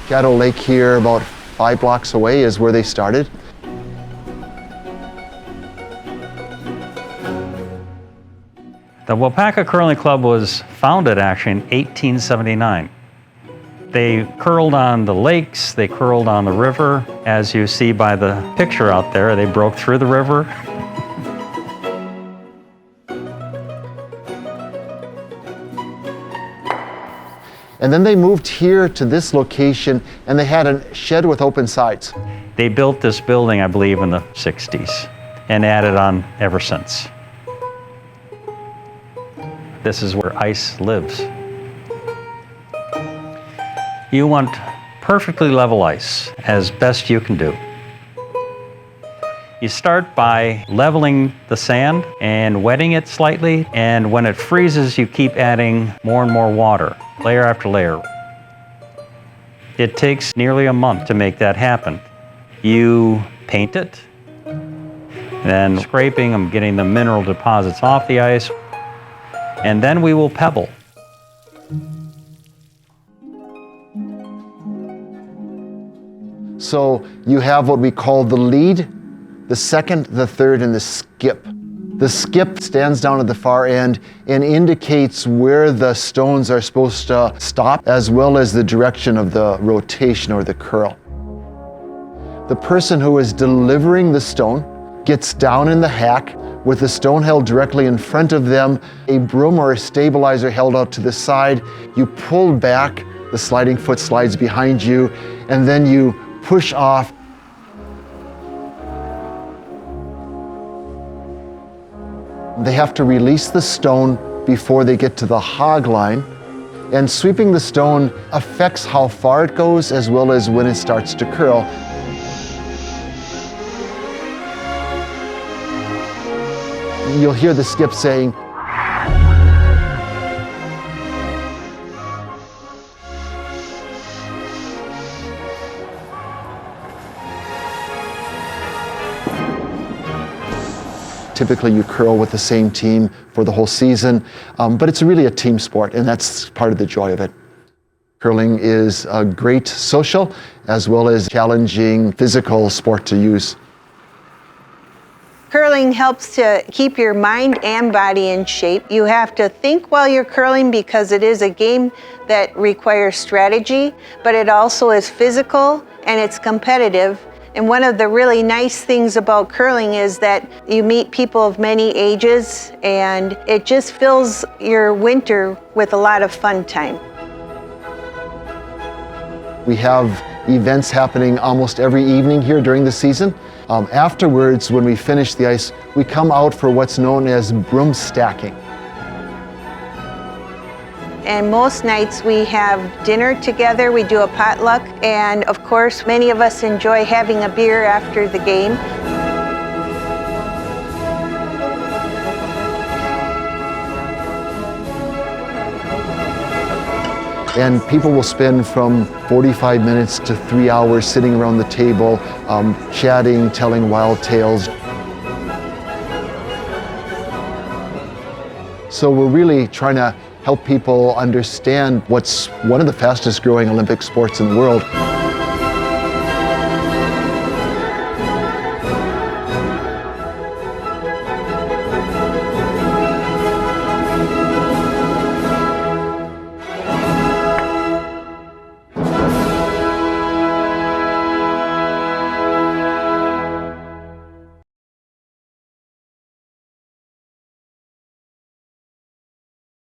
Shadow Lake here, about 5 blocks away, is where they started. The Waupaca Curling Club was founded actually in 1879. They curled on the lakes, they curled on the river. As you see by the picture out there, they broke through the river. And then they moved here to this location, and they had a shed with open sides. They built this building, I believe, in the 60s and added on ever since. This is where ice lives. You want perfectly level ice as best you can do. You start by leveling the sand and wetting it slightly, and when it freezes, you keep adding more and more water, layer after layer. It takes nearly a month to make that happen. You paint it, then scraping and getting the mineral deposits off the ice, and then we will pebble. So you have what we call the lead, the second, the third, and the skip. The skip stands down at the far end and indicates where the stones are supposed to stop, as well as the direction of the rotation or the curl. The person who is delivering the stone gets down in the hack with the stone held directly in front of them, a broom or a stabilizer held out to the side. You pull back, the sliding foot slides behind you, and then you push off. They have to release the stone before they get to the hog line, and sweeping the stone affects how far it goes as well as when it starts to curl. You'll hear the skip saying, typically you curl with the same team for the whole season, but it's really a team sport, and that's part of the joy of it. Curling is a great social as well as challenging physical sport to use. Curling helps to keep your mind and body in shape. You have to think while you're curling because it is a game that requires strategy, but it also is physical and it's competitive. And one of the really nice things about curling is that you meet people of many ages, and it just fills your winter with a lot of fun time. We have events happening almost every evening here during the season. Afterwards, when we finish the ice, we come out for what's known as broom stacking. And most nights we have dinner together, we do a potluck, and of course many of us enjoy having a beer after the game. And people will spend from 45 minutes to 3 hours sitting around the table, chatting, telling wild tales. So we're really trying to help people understand what's one of the fastest growing Olympic sports in the world.